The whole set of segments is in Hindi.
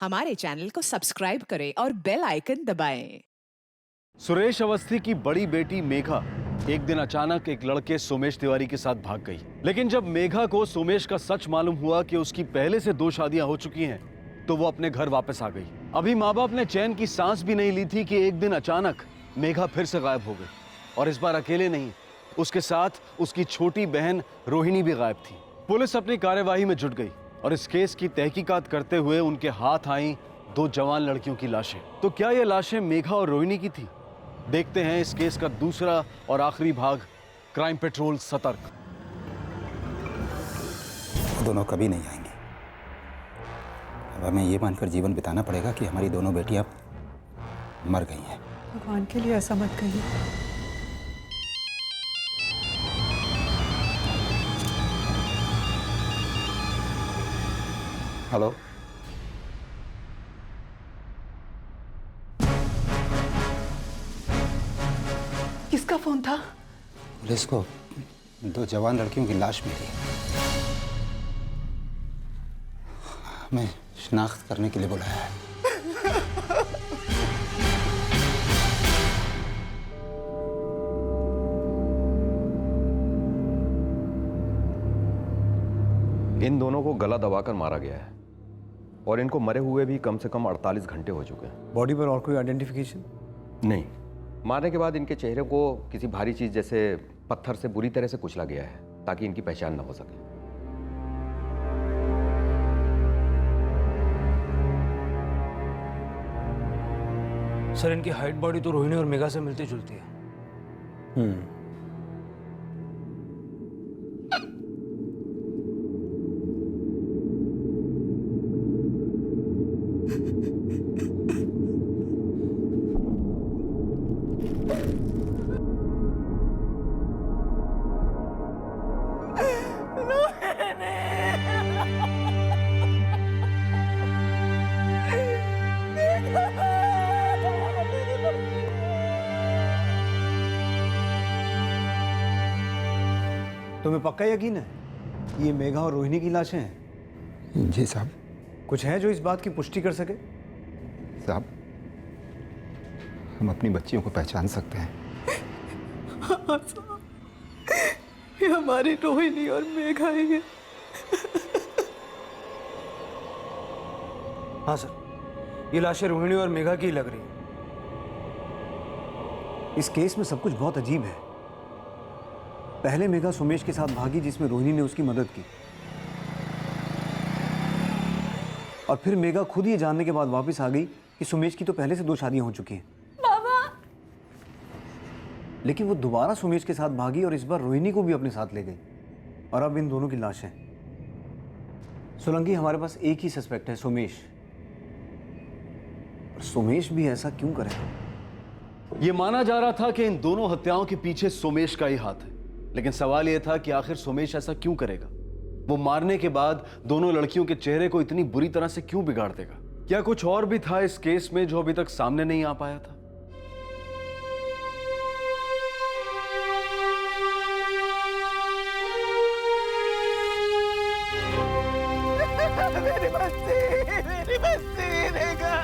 हमारे चैनल को सब्सक्राइब करें और बेल आइकन दबाएं। सुरेश अवस्थी की बड़ी बेटी मेघा एक दिन अचानक एक लड़के सोमेश तिवारी के साथ भाग गई। लेकिन जब मेघा को सोमेश का सच मालूम हुआ कि उसकी पहले से 2 शादियां हो चुकी हैं, तो वो अपने घर वापस आ गई। अभी माँ बाप ने चैन की सांस भी नहीं ली थी कि एक दिन अचानक मेघा फिर से गायब हो गई। और इस बार अकेले नहीं, उसके साथ उसकी छोटी बहन रोहिणी भी गायब थी। पुलिस अपनी कार्यवाही में जुट गई और इस केस की तहकीकात करते हुए उनके हाथ आई 2 जवान लड़कियों की लाशें। तो क्या ये लाशें मेघा और रोहिणी की थी? देखते हैं इस केस का दूसरा और आखिरी भाग, क्राइम पेट्रोल सतर्क। वो दोनों कभी नहीं आएंगे। अब हमें ये मानकर जीवन बिताना पड़ेगा कि हमारी दोनों बेटियां मर गई हैं। भगवान के लिए ऐसा मत कहिए। हेलो, किसका फोन था? पुलिस को 2 जवान लड़कियों की लाश मिली। हमें शिनाख्त करने के लिए बुलाया है। इन दोनों को गला दबाकर मारा गया है और इनको मरे हुए भी कम से कम 48 घंटे हो चुके हैं। बॉडी पर और कोई आइडेंटिफिकेशन नहीं, मारने के बाद इनके चेहरे को किसी भारी चीज जैसे पत्थर से बुरी तरह से कुचला गया है ताकि इनकी पहचान न हो सके। सर, इनकी हाइट बॉडी तो रोहिणी और मेघा से मिलती जुलती है। तुम्हें पक्का यकीन है ये मेघा और रोहिणी की लाशें हैं? जी साहब। कुछ है जो इस बात की पुष्टि कर सके? साहब, हम अपनी बच्चियों को पहचान सकते हैं। हाँ साहब, ये हमारी रोहिणी और मेघा ही है। हाँ सर, ये लाशें रोहिणी और मेघा की लग रही हैं। इस केस में सब कुछ बहुत अजीब है। पहले मेघा सोमेश के साथ भागी जिसमें रोहिणी ने उसकी मदद की, और फिर मेघा खुद ये जानने के बाद वापस आ गई कि सोमेश की तो पहले से 2 शादियां हो चुकी हैं। बाबा! लेकिन वो दोबारा सोमेश के साथ भागी और इस बार रोहिणी को भी अपने साथ ले गई। और अब इन दोनों की लाशें। सोलंकी, हमारे पास एक ही सस्पेक्ट है, सोमेश। और सोमेश भी ऐसा क्यों करेगा? ये माना जा रहा था कि इन दोनों हत्याओं के पीछे सोमेश का ही हाथ है, लेकिन सवाल यह था कि आखिर सोमेश ऐसा क्यों करेगा? वो मारने के बाद दोनों लड़कियों के चेहरे को इतनी बुरी तरह से क्यों बिगाड़ देगा? क्या कुछ और भी था इस केस में जो अभी तक सामने नहीं आ पाया था? मेरी बच्ची देखा।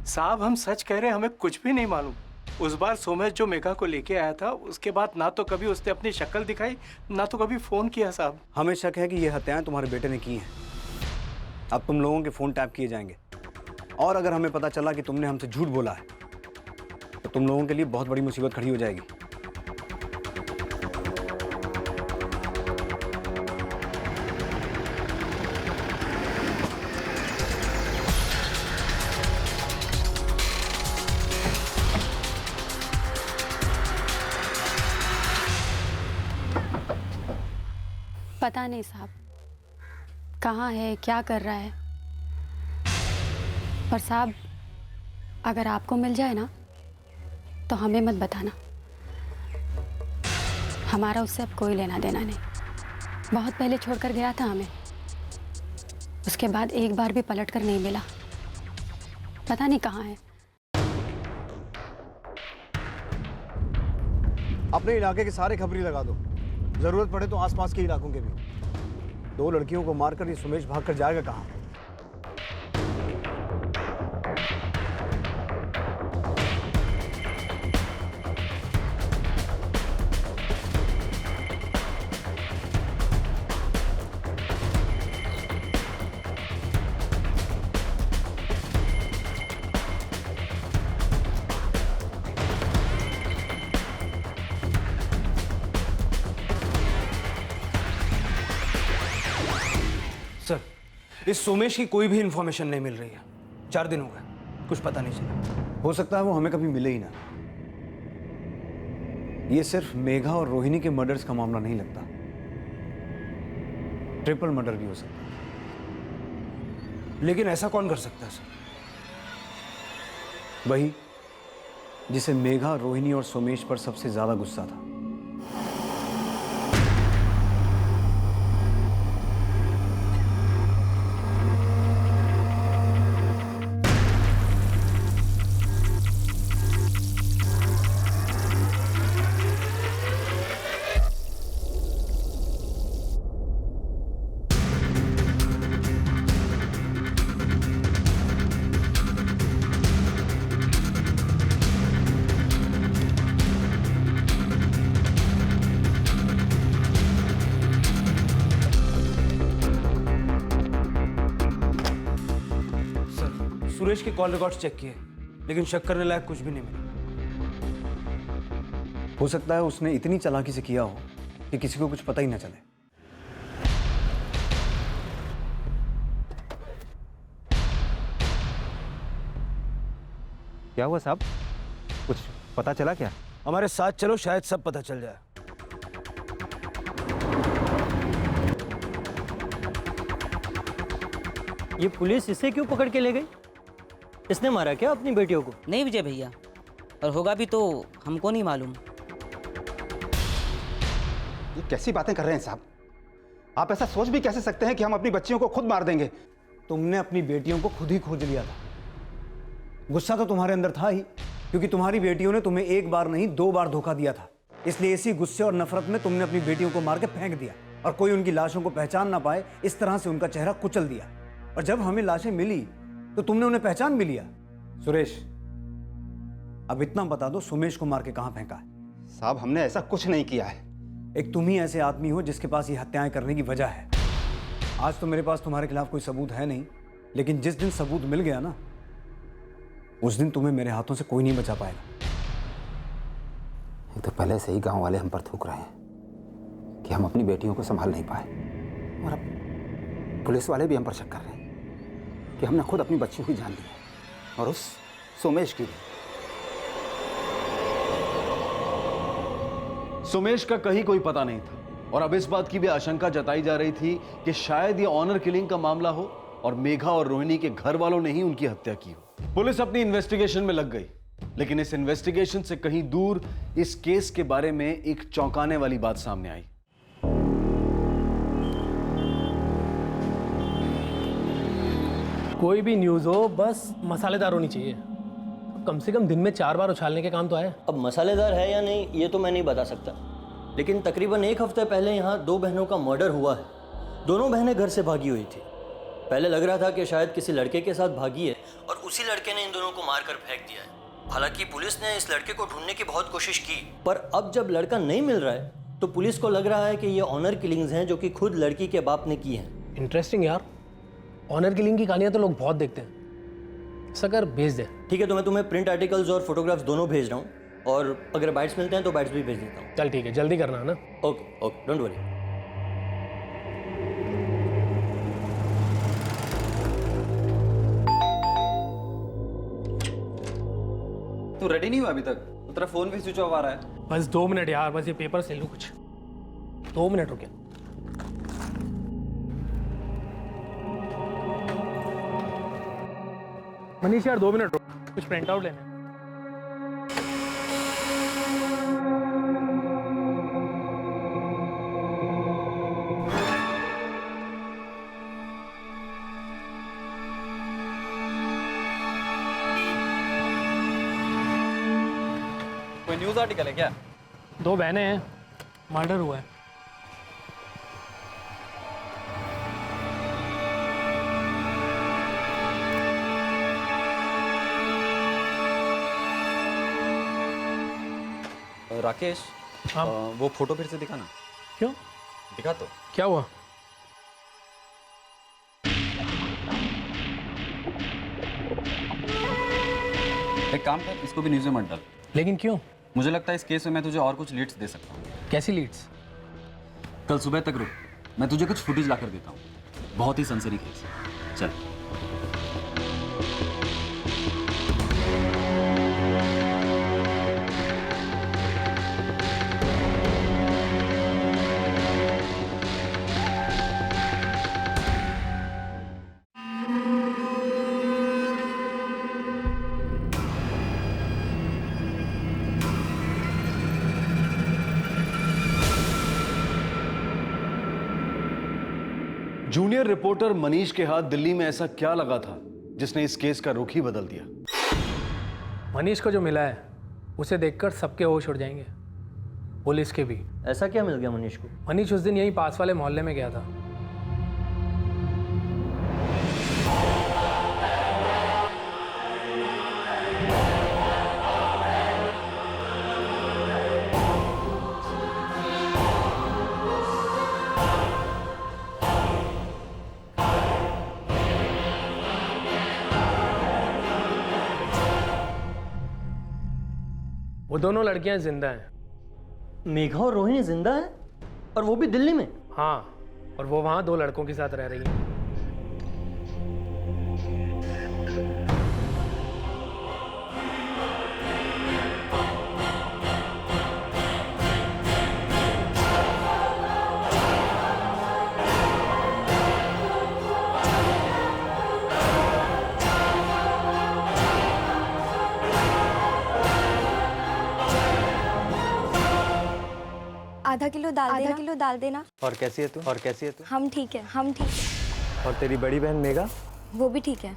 साहब, हम सच कह रहे हैं, हमें कुछ भी नहीं मालूम। उस बार सोमेश जो मेघा को लेके आया था, उसके बाद ना तो कभी उसने अपनी शक्ल दिखाई, ना तो कभी फोन किया। साहब, हमें शक है कि ये हत्याएं तुम्हारे बेटे ने की हैं। अब तुम लोगों के फोन टैप किए जाएंगे, और अगर हमें पता चला कि तुमने हमसे झूठ बोला है तो तुम लोगों के लिए बहुत बड़ी मुसीबत खड़ी हो जाएगी। पता नहीं साहब, कहाँ है, क्या कर रहा है। पर साहब, अगर आपको मिल जाए ना तो हमें मत बताना। हमारा उससे अब कोई लेना देना नहीं। बहुत पहले छोड़कर गया था हमें, उसके बाद एक बार भी पलट कर नहीं मिला। पता नहीं कहाँ है। अपने इलाके के सारे खबरी लगा दो, जरूरत पड़े तो आसपास के इलाकों के भी। 2 लड़कियों को मारकर ये सुमेश भागकर जाएगा कहाँ? सर, इस सोमेश की कोई भी इंफॉर्मेशन नहीं मिल रही है। 4 दिन हो गए, कुछ पता नहीं चला। हो सकता है वो हमें कभी मिले ही ना। ये सिर्फ मेघा और रोहिणी के मर्डर्स का मामला नहीं लगता, ट्रिपल मर्डर भी हो सकता है। लेकिन ऐसा कौन कर सकता है सर? वही जिसे मेघा, रोहिणी और सोमेश पर सबसे ज्यादा गुस्सा था। सुरेश के कॉल रिकॉर्ड्स चेक किए, लेकिन शक करने लायक कुछ भी नहीं मिला। हो सकता है उसने इतनी चालाकी से किया हो कि किसी को कुछ पता ही ना चले। क्या हुआ साहब, कुछ पता चला क्या? हमारे साथ चलो, शायद सब पता चल जाए। ये पुलिस इसे क्यों पकड़ के ले गई? इसने मारा क्या अपनी बेटियों को? नहीं विजय भैया, और होगा भी तो हमको नहीं मालूम। ये कैसी बातें कर रहे हैं साहब? आप ऐसा सोच भी कैसे सकते हैं कि हम अपनी बच्चियों को खुद मार देंगे? तुमने अपनी बेटियों को खुद ही खोज लिया था। गुस्सा तो तुम्हारे अंदर था ही, क्योंकि तुम्हारी बेटियों ने तुम्हें 1 बार नहीं 2 बार धोखा दिया था। इसलिए इसी गुस्से और नफरत में तुमने अपनी बेटियों को मार के फेंक दिया, और कोई उनकी लाशों को पहचान ना पाए इस तरह से उनका चेहरा कुचल दिया। और जब हमें लाशें मिली तो तुमने उन्हें पहचान भी लिया। सुरेश, अब इतना बता दो, सुमेश को मार के कहां फेंका है? साहब, हमने ऐसा कुछ नहीं किया है। एक तुम ही ऐसे आदमी हो जिसके पास ये हत्याएं करने की वजह है। आज तो मेरे पास तुम्हारे खिलाफ कोई सबूत है नहीं, लेकिन जिस दिन सबूत मिल गया ना, उस दिन तुम्हें मेरे हाथों से कोई नहीं बचा पाएगा। एक तो पहले से ही गांव वाले हम पर थूक रहे हैं कि हम अपनी बेटियों को संभाल नहीं पाए, और अब पुलिस वाले भी हम पर शक कर रहे हैं कि हमने खुद अपनी बच्चियों की जान ली है, और उस सोमेश की भी। सुमेश का कहीं कोई पता नहीं था, और अब इस बात की भी आशंका जताई जा रही थी कि शायद ये ऑनर किलिंग का मामला हो और मेघा और रोहिणी के घर वालों ने ही उनकी हत्या की हो। पुलिस अपनी इन्वेस्टिगेशन में लग गई, लेकिन इस इन्वेस्टिगेशन से कहीं दूर इस केस के बारे में एक चौंकाने वाली बात सामने आई। कोई भी न्यूज़ हो, बस मसालेदार होनी चाहिए। कम से कम दिन में 4 बार उछालने के काम तो आए। अब मसालेदार है या नहीं ये तो मैं नहीं बता सकता, लेकिन तकरीबन 1 हफ्ते पहले यहाँ 2 बहनों का मर्डर हुआ है। दोनों बहनें घर से भागी हुई थी। पहले लग रहा था कि शायद किसी लड़के के साथ भागी है और उसी लड़के ने इन दोनों को मारकर फेंक दिया है। हालांकि पुलिस ने इस लड़के को ढूंढने की बहुत कोशिश की, पर अब जब लड़का नहीं मिल रहा है तो पुलिस को लग रहा है कि ये ऑनर किलिंग्स हैं जो कि खुद लड़की के बाप ने की हैं। इंटरेस्टिंग यार, ऑनर किलिंग की कहानियां तो लोग बहुत देखते हैं। सकर भेज दे। ठीक है, तो मैं तुम्हें प्रिंट आर्टिकल्स और फोटोग्राफ्स दोनों भेज रहा हूँ, और अगर बाइट्स मिलते हैं तो बाइट्स भी भेज देता हूँ। चल ठीक है, जल्दी करना है ना। Okay okay, don't worry. तू रेडी नहीं हुआ अभी तक? तो तेरा फोन भी स्विच ऑफ आ रहा है। बस 2 मिनट यार, बस ये पेपर से लूँ कुछ। 2 मिनट रुके। मनीष यार 2 मिनट रुक, कुछ प्रिंट आउट लेना है। कोई न्यूज़ आर्टिकल है क्या? 2 बहनें हैं, मर्डर हुआ है। राकेश, हाँ। वो फोटो फिर से दिखाना। क्यों? दिखा तो। क्या हुआ? एक काम कर, इसको भी न्यूज़ में मत डाल। लेकिन क्यों? मुझे लगता है इस केस में मैं तुझे और कुछ लीड्स दे सकता हूँ। कैसी लीड्स? कल सुबह तक रुक, मैं तुझे कुछ फुटेज ला कर देता हूँ। बहुत ही सनसनी केस। चल। जूनियर रिपोर्टर मनीष के हाथ दिल्ली में ऐसा क्या लगा था जिसने इस केस का रुख ही बदल दिया? मनीष को जो मिला है उसे देखकर सबके होश उड़ जाएंगे, पुलिस के भी। ऐसा क्या मिल गया मनीष को? मनीष उस दिन यहीं पास वाले मोहल्ले में गया था। वो दोनों लड़कियां जिंदा हैं। मेघा और रोहिणी जिंदा है? और वो भी दिल्ली में? हाँ, और वो वहां 2 लड़कों के साथ रह रही हैं। आधा किलो दाल देना। और कैसी है तू? हम ठीक है। और तेरी बड़ी बहन मेघा? वो भी ठीक है।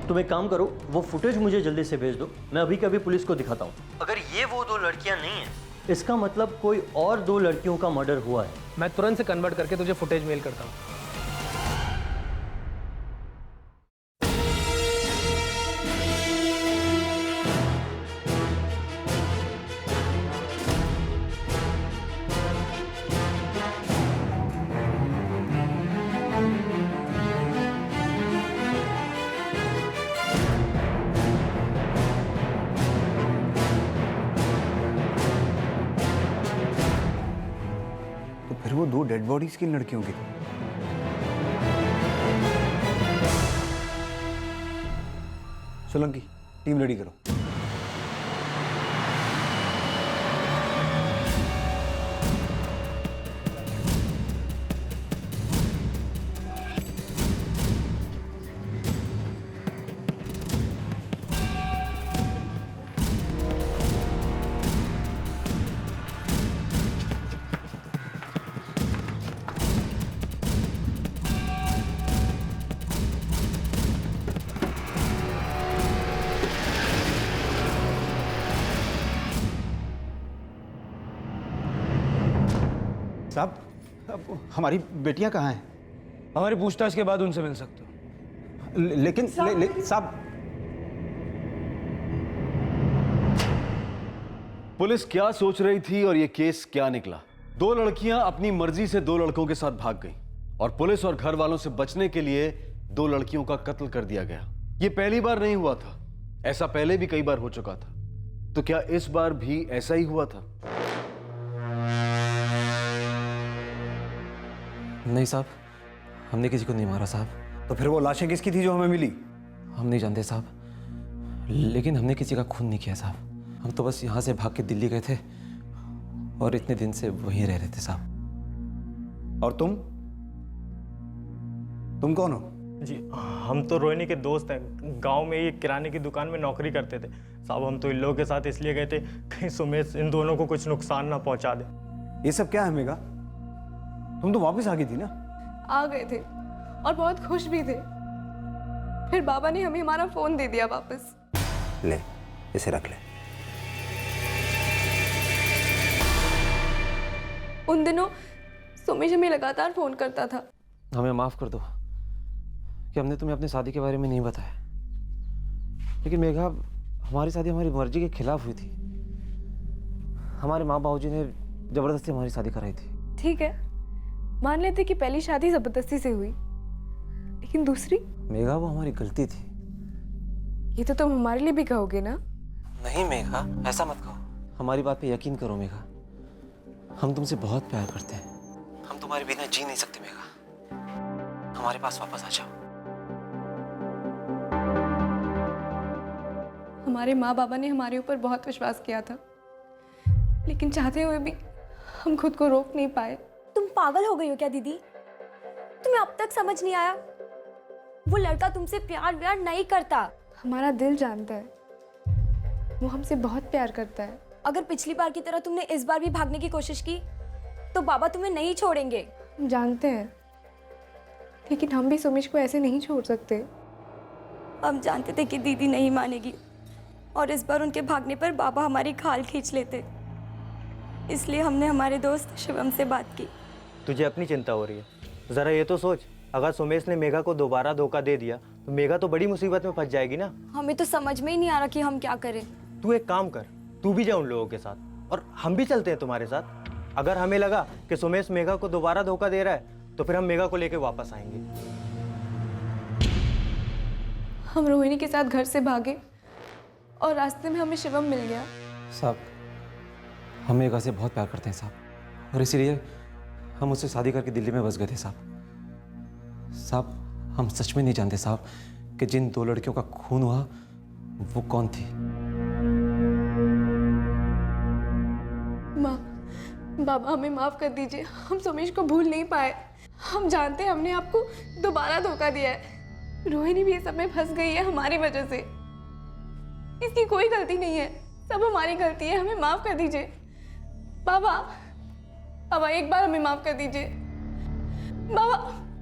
तुम एक काम करो, वो फुटेज मुझे जल्दी से भेज दो, मैं अभी कभी पुलिस को दिखाता हूँ। अगर ये वो 2 लड़कियां नहीं हैं, इसका मतलब कोई और 2 लड़कियों का मर्डर हुआ है। मैं तुरंत से कन्वर्ट करके तुझे फुटेज मेल करता हूँ। फिर वो 2 डेड बॉडीज किन लड़कियों की थी? सोलंकी, टीम रेडी करो। साहब, हमारी बेटियां कहाँ हैं? हमारी पूछताछ के बाद उनसे मिल सकते हो। लेकिन साहब, पुलिस क्या सोच रही थी और ये केस क्या निकला? 2 लड़कियां अपनी मर्जी से 2 लड़कों के साथ भाग गईं और पुलिस और घर वालों से बचने के लिए 2 लड़कियों का कत्ल कर दिया गया। ये पहली बार नहीं हुआ था, ऐसा पहले भी कई बार हो चुका था। तो क्या इस बार भी ऐसा ही हुआ था? नहीं साहब, हमने किसी को नहीं मारा साहब। तो फिर वो लाशें किसकी थी जो हमें मिली? हम नहीं जानते साहब, लेकिन हमने किसी का खून नहीं किया साहब। हम तो बस यहाँ से भाग के दिल्ली गए थे और इतने दिन से वहीं रह रहे थे साहब। और तुम कौन हो? जी, हम तो रोहिणी के दोस्त हैं। गांव में ही किराने की दुकान में नौकरी करते थे साहब। हम तो इन लोगों के साथ इसलिए गए थे कहीं सुमेश इन दोनों को कुछ नुकसान ना पहुंचा दे। ये सब क्या है मेघा? तुम तो वापस आ गई थी ना? आ गए थे और बहुत खुश भी थे। फिर बाबा ने हमें हमारा फोन दे दिया वापस। ले, इसे रख ले। उन दिनों सोमेश हमें लगातार फोन करता था। हमें माफ कर दो कि हमने तुम्हें अपनी शादी के बारे में नहीं बताया। लेकिन मेघा, हमारी शादी हमारी मर्जी के खिलाफ हुई थी। हमारे माँ बाबूजी ने जबरदस्ती हमारी शादी कराई थी। ठीक है, मान लेते कि पहली शादी जबरदस्ती से हुई, लेकिन दूसरी? मेघा, वो हमारी गलती थी। ये तो तुम हमारे लिए भी कहोगे ना? नहीं मेघा, ऐसा मत कहो। हमारी बात पे यकीन करो मेघा, हम तुमसे बहुत प्यार करते हैं। हम तुम्हारे बिना जी नहीं सकते मेघा। हमारे पास वापस आ जाओ। हमारे माँ बाबा ने हमारे ऊपर बहुत विश्वास किया था, लेकिन चाहते हुए भी हम खुद को रोक नहीं पाए। तुम पागल हो गई हो क्या दीदी? तुम्हें अब तक समझ नहीं आया? वो लड़का तुमसे प्यार व्यार नहीं करता। हमारा दिल जानता है, वो हमसे बहुत प्यार करता है। अगर पिछली बार की तरह तुमने इस बार भी भागने की कोशिश की तो बाबा तुम्हें नहीं छोड़ेंगे। हम जानते हैं, लेकिन हम भी सुमेश को ऐसे नहीं छोड़ सकते। हम जानते थे कि दीदी नहीं मानेगी और इस बार उनके भागने पर बाबा हमारी खाल खींच लेते, इसलिए हमने हमारे दोस्त शिवम से बात की। तुझे अपनी चिंता हो रही है, जरा ये तो सोच, अगर सुमेश ने मेघा को दोबारा धोखा दे दिया तो मेघा तो बड़ी मुसीबत में फंस जाएगी ना। हमें तो समझ में ही नहीं आ रहा कि हम क्या करें। तू एक काम कर, तू भी जा उन लोगों के साथ और हम भी चलते हैं तुम्हारे साथ। अगर हमें लगा कि सुमेश मेघा को दोबारा धोखा दे रहा है तो फिर हम मेघा को लेकर वापस आएंगे। हम रोहिणी के साथ घर से भागे और रास्ते में हमें शिवम मिल गया। साहब, हम मेघा से बहुत प्यार करते हैं साहब, और इसीलिए हम उससे शादी करके दिल्ली में बस गए थे साहब। साहब, हम सच में नहीं जानते साहब कि जिन दो लड़कियों का खून हुआ वो कौन थी। माँ, बाबा हमें माफ कर दीजिए, हम सुमेश को भूल नहीं पाए। हम जानते हैं हमने आपको दोबारा धोखा दिया है। रोहिणी भी ये सब में फंस गई है हमारी वजह से। इसकी कोई गलती नहीं है, सब हमारी गलती है। हमें माफ कर दीजिए बाबा। बाबा एक बार हमें माफ कर दीजिए बाबा।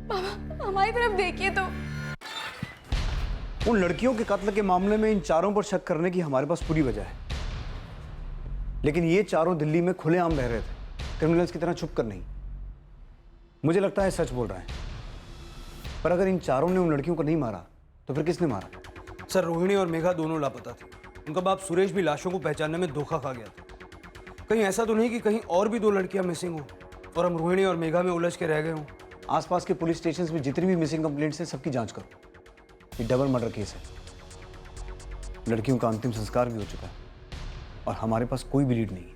बाबा हमारी तरफ देखिए तो। उन लड़कियों के कत्ल के मामले में इन चारों पर शक करने की हमारे पास पूरी वजह है, लेकिन ये चारों दिल्ली में खुलेआम रह रहे थे, क्रिमिनल्स की तरह छुप कर नहीं। मुझे लगता है सच बोल रहा है, पर अगर इन चारों ने उन लड़कियों को नहीं मारा तो फिर किसने मारा? सर, रोहिणी और मेघा दोनों लापता थे। उनका बाप सुरेश भी लाशों को पहचानने में धोखा खा गया था। कहीं ऐसा तो नहीं कि कहीं और भी दो लड़कियां मिसिंग हो और हम रोहिणी और मेघा में उलझ के रह गए हों? आसपास के पुलिस स्टेशन में जितनी भी मिसिंग कंप्लेंट्स हैं सबकी जांच करो। ये डबल मर्डर केस है। लड़कियों का अंतिम संस्कार भी हो चुका है और हमारे पास कोई भी लीड नहीं है।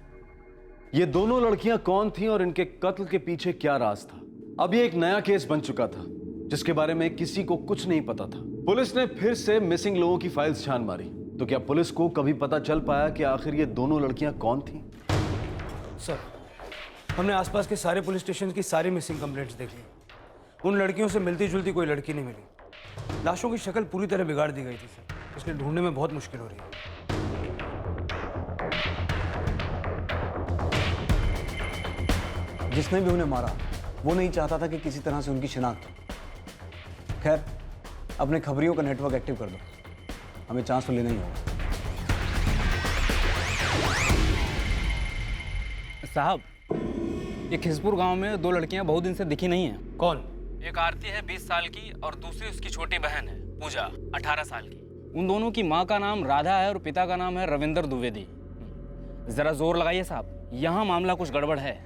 ये दोनों लड़कियां कौन थीं और इनके कत्ल के पीछे क्या राज था? अब ये एक नया केस बन चुका था जिसके बारे में किसी को कुछ नहीं पता था। पुलिस ने फिर से मिसिंग लोगों की फाइल्स छान मारी, तो क्या पुलिस को कभी पता चल पाया कि आखिर ये दोनों लड़कियां कौन थीं? सर, हमने आसपास के सारे पुलिस स्टेशन की सारी मिसिंग कंप्लेंट्स देख ली। उन लड़कियों से मिलती जुलती कोई लड़की नहीं मिली। लाशों की शक्ल पूरी तरह बिगाड़ दी गई थी सर, इसलिए ढूंढने में बहुत मुश्किल हो रही है। जिसने भी उन्हें मारा वो नहीं चाहता था कि किसी तरह से उनकी शिनाख्त हो। खैर, अपने खबरियों का नेटवर्क एक्टिव कर दो, हमें चांस तो लेना ही होगा। साहब, ये खिसपुर गांव में दो लड़कियां बहुत दिन से दिखी नहीं हैं। कौन? एक आरती है 20 साल की और दूसरी उसकी छोटी बहन है पूजा 18 साल की। उन दोनों की माँ का नाम राधा है और पिता का नाम है रविंदर द्विवेदी। जरा जोर लगाइए साहब, यहाँ मामला कुछ गड़बड़ है।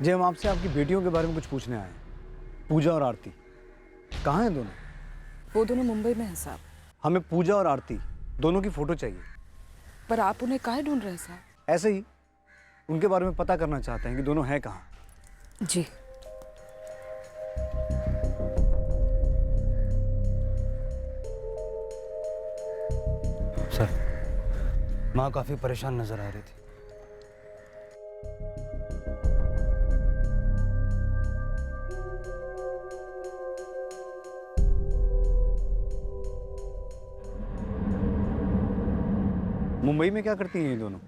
जी, हम आपसे आपकी बेटियों के बारे में कुछ पूछने आए हैं। पूजा और आरती कहाँ हैं दोनों? वो दोनों मुंबई में हैं साहब। हमें पूजा और आरती दोनों की फोटो चाहिए। पर आप उन्हें काहे ढूंढ रहे हैं साहब? ऐसे ही उनके बारे में पता करना चाहते हैं कि दोनों हैं कहाँ। जी। सर, माँ काफी परेशान नजर आ रही थी। मुंबई में क्या करती हैं ये दोनों?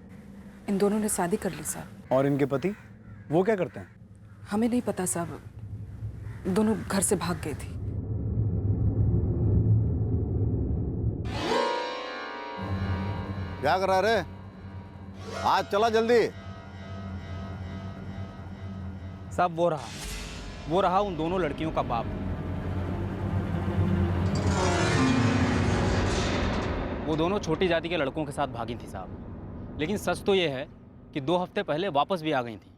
इन दोनों ने शादी कर ली साहब। और इनके पति वो क्या करते हैं? हमें नहीं पता साहब, दोनों घर से भाग गई थी। क्या कर रहा रे? आज चला जल्दी। साहब वो रहा उन दोनों लड़कियों का बाप। वो दोनों छोटी जाति के लड़कों के साथ भागी थी साहब, लेकिन सच तो ये है कि 2 हफ्ते पहले वापस भी आ गई थी।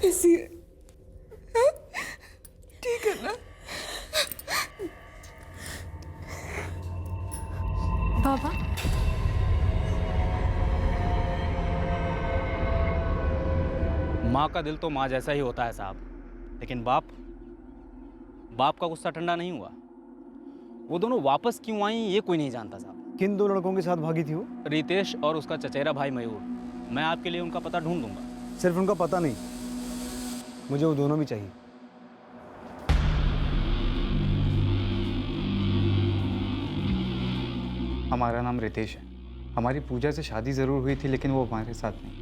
कैसी है? ठीक है ना? बाबा, माँ का दिल तो माँ जैसा ही होता है साहब, लेकिन बाप का गुस्सा ठंडा नहीं हुआ। वो दोनों वापस क्यों आई ये कोई नहीं जानता साहब। किन 2 लड़कों के साथ भागी थी वो? रितेश और उसका चचेरा भाई मयूर। मैं आपके लिए उनका पता ढूंढ दूंगा। सिर्फ उनका पता नहीं, मुझे वो दोनों भी चाहिए। हमारा नाम रितेश है। हमारी पूजा से शादी ज़रूर हुई थी, लेकिन वो हमारे साथ नहीं।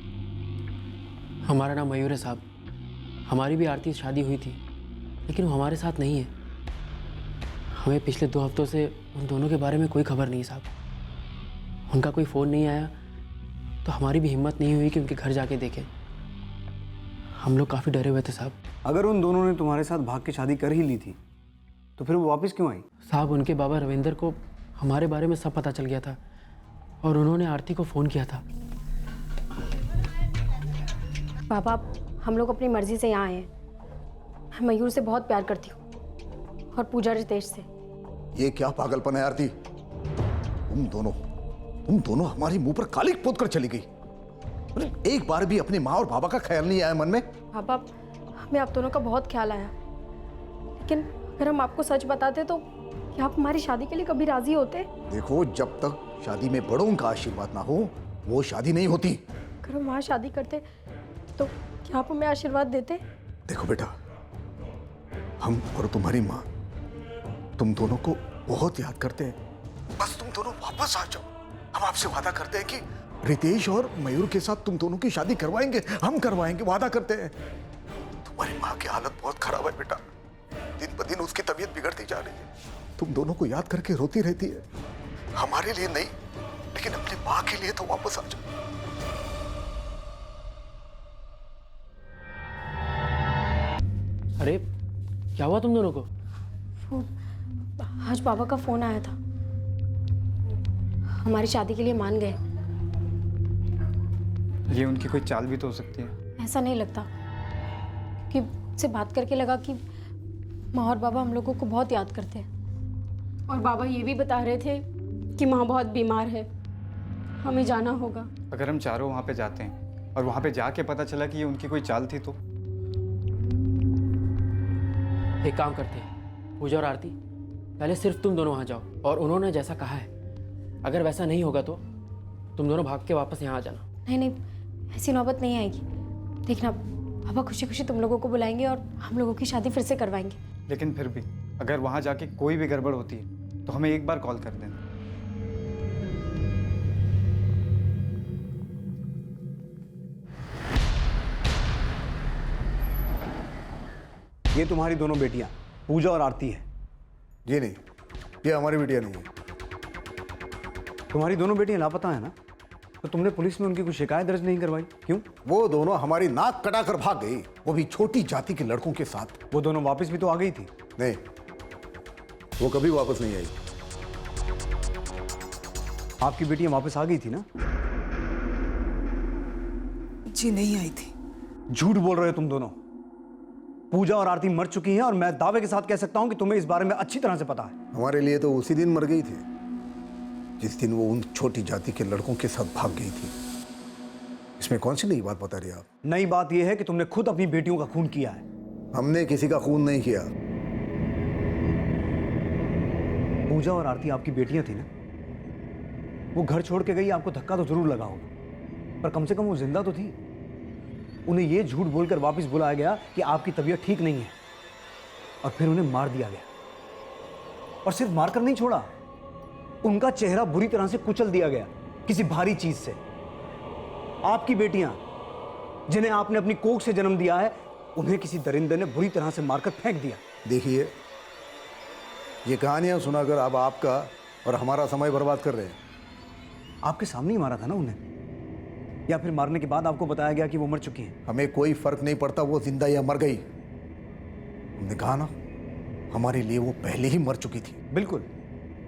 हमारा नाम मयूर है साहब। हमारी भी आरती से शादी हुई थी, लेकिन वो हमारे साथ नहीं है। हमें पिछले 2 हफ्तों से उन दोनों के बारे में कोई खबर नहीं साहब। उनका कोई फ़ोन नहीं आया, तो हमारी भी हिम्मत नहीं हुई कि उनके घर जाके देखें। हम लोग काफ़ी डरे हुए थे साहब। अगर उन दोनों ने तुम्हारे साथ भाग के शादी कर ही ली थी, तो फिर वो वापस क्यों आई? साहब, उनके बाबा रविंदर को हमारे बारे में सब पता चल गया था और उन्होंने आरती को फ़ोन किया था। पापा, हम लोग अपनी मर्जी से यहाँ आए हैं। मैं मयूर से बहुत प्यार करती हूँ और पूजा रितेश से। ये क्या पागलपन है आरती? तुम दोनों हमारी मुंह पर काली पोत कर चली गई। एक बार भी अपनी माँ और बाबा का ख्याल नहीं आया मन में? पापा, हमें आप दोनों का बहुत ख्याल आया, लेकिन अगर हम आपको सच बताते तो क्या आप हमारी शादी के लिए कभी राजी होते? देखो, जब तक शादी में बड़ों का आशीर्वाद ना हो, वो शादी नहीं होती। अगर हम वहाँ शादी करते तो क्या आप हमें आशीर्वाद देते? देखो बेटा, हम और तुम्हारी माँ तुम दोनों को बहुत याद करते हैं। बस तुम दोनों वापस आ जाओ। हम आपसे वादा करते हैं कि रितेश और मयूर के साथ तुम दोनों की शादी करवाएंगे। हम करवाएंगे, वादा करते हैं। तुम्हारी माँ की हालत बहुत खराब है बेटा। दिन ब दिन उसकी तबीयत बिगड़ती जा रही है। तुम दोनों को याद करके रोती रहती है। हमारे लिए नहीं, लेकिन अपनी माँ के लिए तो वापस आ जाओ। अरे, क्या हुआ तुम दोनों को? वो आज बाबा का फ़ोन आया था। हमारी शादी के लिए मान गए। ये उनकी कोई चाल भी तो हो सकती है। ऐसा नहीं लगता, कि उससे बात करके लगा कि माँ और बाबा हम लोगों को बहुत याद करते हैं। और बाबा ये भी बता रहे थे कि माँ बहुत बीमार है, हमें जाना होगा। अगर हम चारों वहाँ पे जाते हैं और वहाँ पे जाके पता चला कि ये उनकी कोई चाल थी, तो एक काम करते हैं, पूजा और आरती, पहले सिर्फ तुम दोनों वहाँ जाओ और उन्होंने जैसा कहा है, अगर वैसा नहीं होगा तो तुम दोनों भाग के वापस यहाँ आ जाना। नहीं नहीं, ऐसी नौबत नहीं आएगी। देखना, पापा खुशी खुशी तुम लोगों को बुलाएंगे और हम लोगों की शादी फिर से करवाएंगे। लेकिन फिर भी अगर वहाँ जाके कोई भी गड़बड़ होती है तो हमें एक बार कॉल कर देना। ये तुम्हारी दोनों बेटियां पूजा और आरती है? जी नहीं, ये हमारी बेटियां नहीं है। तुम्हारी दोनों बेटियां लापता है ना? तो तुमने पुलिस में उनकी कोई शिकायत दर्ज नहीं करवाई, क्यों? वो दोनों हमारी नाक कटाकर भाग गई, वो भी छोटी जाति के लड़कों के साथ। वो दोनों वापस भी तो आ गई थी। नहीं, वो कभी वापस नहीं आई। आपकी बेटियां वापस आ गई थी ना? जी नहीं आई थी। झूठ बोल रहे हो तुम दोनों। पूजा और आरती मर चुकी हैं और मैं दावे के साथ कह सकता हूं कि तुम्हें इस बारे में अच्छी तरह से पता है। हमारे लिए तो उसी दिन मर गई थी, जिस दिन वो उन छोटी जाति के लड़कों के साथ भाग गई थी। इसमें कौन सी नई बात बता रही आप? नई बात यह है कि तुमने खुद अपनी बेटियों का खून किया है। हमने किसी का खून नहीं किया। पूजा और आरती आपकी बेटियां थी ना, वो घर छोड़ के गई, आपको धक्का तो जरूर लगा होगा, पर कम से कम वो जिंदा तो थी। उन्हें ये झूठ बोलकर वापस बुलाया गया कि आपकी तबीयत ठीक नहीं है, और फिर उन्हें मार दिया गया। और सिर्फ मारकर नहीं छोड़ा, उनका चेहरा बुरी तरह से कुचल दिया गया किसी भारी चीज से। आपकी बेटियां जिन्हें आपने अपनी कोख से जन्म दिया है, उन्हें किसी दरिंदे ने बुरी तरह से मारकर फेंक दिया। देखिए, ये कहानियां सुनाकर आप आपका और हमारा समय बर्बाद कर रहे हैं। आपके सामने ही मारा था ना उन्हें, या फिर मारने के बाद आपको बताया गया कि वो मर चुकी हैं? हमें कोई फर्क नहीं पड़ता वो जिंदा या मर गई। हमने कहा ना, हमारे लिए वो पहले ही मर चुकी थी। बिल्कुल,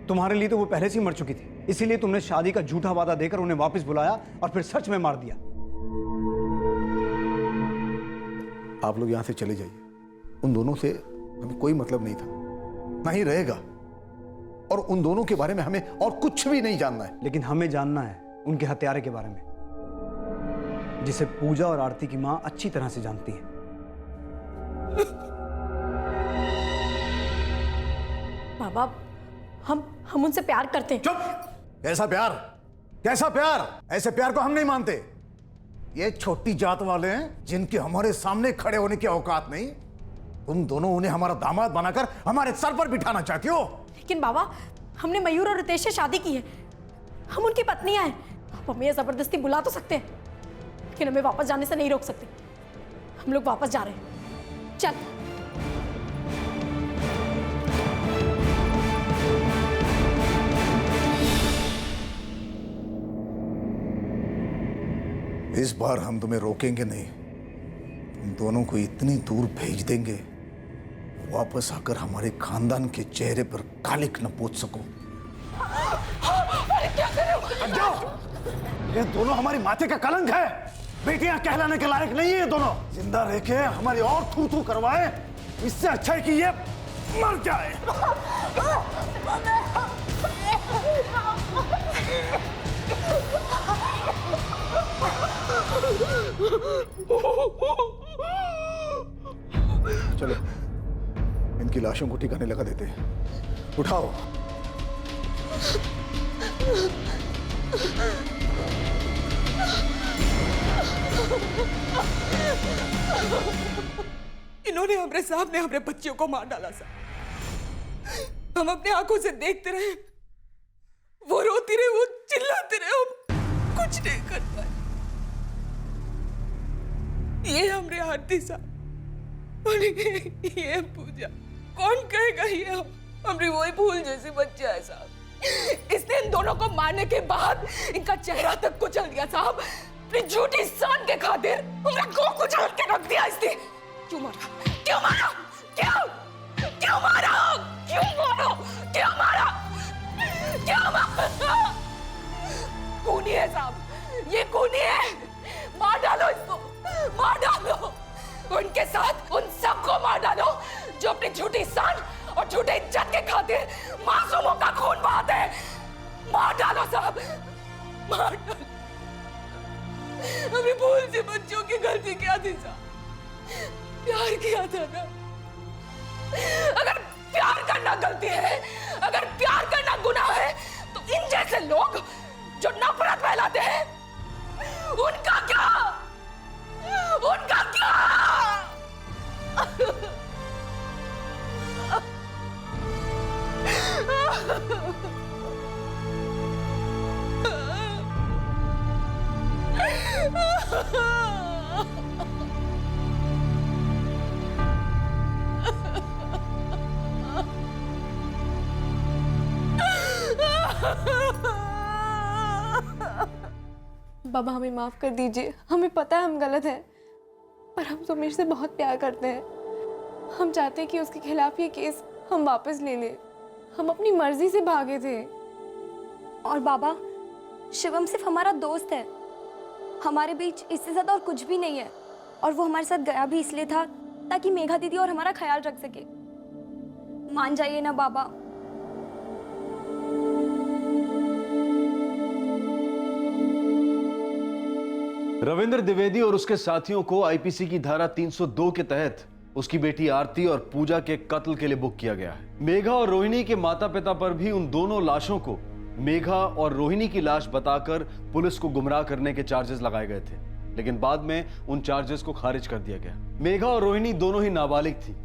तुम्हारे लिए तो वो पहले से ही मर चुकी थी, इसीलिए तुमने शादी का झूठा वादा देकर उन्हें वापस बुलाया और फिर सच में मार दिया। आप लोग यहां से चले जाइए। उन दोनों से हमें कोई मतलब नहीं था, ना ही रहेगा, और उन दोनों के बारे में हमें और कुछ भी नहीं जानना है। लेकिन हमें जानना है उनके हत्यारे के बारे में, जिसे पूजा और आरती की मां अच्छी तरह से जानती है। बाबा, हम उनसे प्यार करते हैं। चुप! कैसा प्यार? कैसा प्यार? ऐसे प्यार को हम नहीं मानते। ये छोटी जात वाले हैं जिनके हमारे सामने खड़े होने की औकात नहीं। तुम दोनों उन्हें हमारा दामाद बनाकर हमारे सर पर बिठाना चाहती हो। लेकिन बाबा, हमने मयूर और रितेश से शादी की है, हम उनकी पत्नियां हैं। आप हमें जबरदस्ती बुला तो सकते हैं, लेकिन हमें वापस जाने से नहीं रोक सकते। हम लोग वापस जा रहे हैं, चल। इस बार हम तुम्हें रोकेंगे नहीं। तुम दोनों को इतनी दूर भेज देंगे, वापस आकर हमारे खानदान के चेहरे पर कालिक न पोंछ सको। अरे क्या कर रहे हो? हट जाओ! ये दोनों हमारी माथे का कलंक है। बेटियां कहलाने के लायक नहीं है ये दोनों। जिंदा रह के हमारी और थू थू करवाए, इससे अच्छा है कि ये मर जाए। चलो, इनकी लाशों को ठिकाने लगा देते हैं। उठाओ। इन्होंने हमारे सामने हमारे बच्चियों को मार डाला सा। हम अपने आंखों से देखते रहे, वो रोती रहे, वो चिल्लाते रहे, हम कुछ नहीं कर पाए। ये हमरे आरती साहब और ये पूजा, कौन कहेगा ये हमरी वही भूल जैसी बच्चा है साहब। इसने इन दोनों को मारने के बाद इनका चेहरा तक कुचल दिया साहब। अपनी झूठी शान के खातिर हमरा को कुचल के रख दिया इसने। क्यों मारा? क्यों मारा? क्यों? क्यों मारा? क्यों मारा? क्यों मारा? क्यों मारा? खूनी है साहब, ये खूनी है। मार डालो इसको, मार डालो। उनके साथ उन सबको मार डालो जो अपनी झूठी शान और झूठे इज्जत के खातिर मासूमों का खून बहाते हैं। मार डालो साहब, मार डालो। हमें भूल से बच्चों की गलती क्या थी साहब? प्यार किया था ना। अगर प्यार करना गलती है, अगर प्यार करना गुनाह है, तो इन जैसे लोग जो नफरत फैलाते हैं, उनका क्या? उनका क्या? बाबा, हमें माफ कर दीजिए। हमें पता है हम गलत हैं, पर हम सोमेश से बहुत प्यार करते हैं। हम चाहते हैं कि उसके खिलाफ ये केस हम वापस ले लें। हम अपनी मर्जी से भागे थे। और बाबा, शिवम सिर्फ हमारा दोस्त है, हमारे बीच इससे ज़्यादा और कुछ भी नहीं है। और वो हमारे साथ गया भी इसलिए था ताकि मेघा दीदी और हमारा ख्याल रख सके। मान जाइए ना बाबा। रविंद्र द्विवेदी और उसके साथियों को आईपीसी की धारा 302 के तहत उसकी बेटी आरती और पूजा के कत्ल के लिए बुक किया गया है। मेघा और रोहिणी के माता पिता पर भी उन दोनों लाशों को मेघा और रोहिणी की लाश बताकर पुलिस को गुमराह करने के चार्जेस लगाए गए थे, लेकिन बाद में उन चार्जेस को खारिज कर दिया गया। मेघा और रोहिणी दोनों ही नाबालिग थी,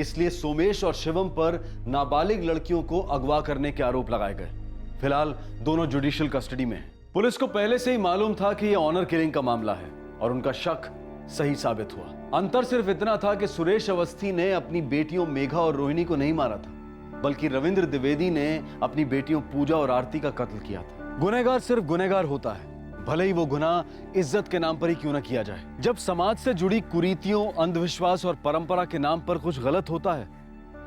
इसलिए सोमेश और शिवम पर नाबालिग लड़कियों को अगवा करने के आरोप लगाए गए। फिलहाल दोनों जुडिशियल कस्टडी में हैं। पुलिस को पहले से ही मालूम था कि यह ऑनर किलिंग का मामला है और उनका शक सही साबित हुआ। अंतर सिर्फ इतना था कि सुरेश अवस्थी ने अपनी बेटियों मेघा और रोहिणी को नहीं मारा था, बल्कि रविंद्र द्विवेदी ने अपनी बेटियों पूजा और आरती का कत्ल किया था। गुनहगार सिर्फ गुनहगार होता है, भले ही वो गुनाह इज्जत के नाम पर ही क्यों न किया जाए। जब समाज से जुड़ी कुरीतियों, अंधविश्वास और परंपरा के नाम पर कुछ गलत होता है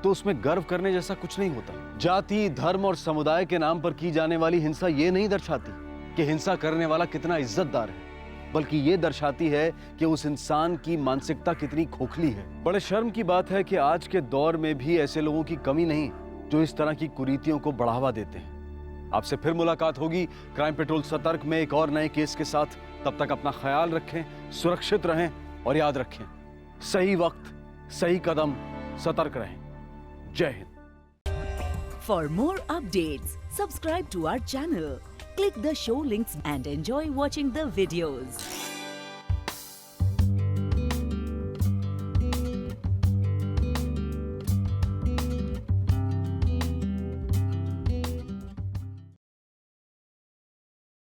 तो उसमें गर्व करने जैसा कुछ नहीं होता। जाति, धर्म और समुदाय के नाम पर की जाने वाली हिंसा ये नहीं दर्शाती कि हिंसा करने वाला कितना इज्जतदार है, बल्कि ये दर्शाती है कि उस इंसान की मानसिकता कितनी खोखली है। बड़े शर्म की बात है कि आज के दौर में भी ऐसे लोगों की कमी नहीं जो इस तरह की कुरीतियों को बढ़ावा देते हैं। आपसे फिर मुलाकात होगी क्राइम पेट्रोल सतर्क में एक और नए केस के साथ। तब तक अपना ख्याल रखें, सुरक्षित रहें और याद रखें, सही वक्त, सही कदम, सतर्क रहें। जय Hind. For more updates, subscribe to our channel, click the show links and enjoy watching the videos.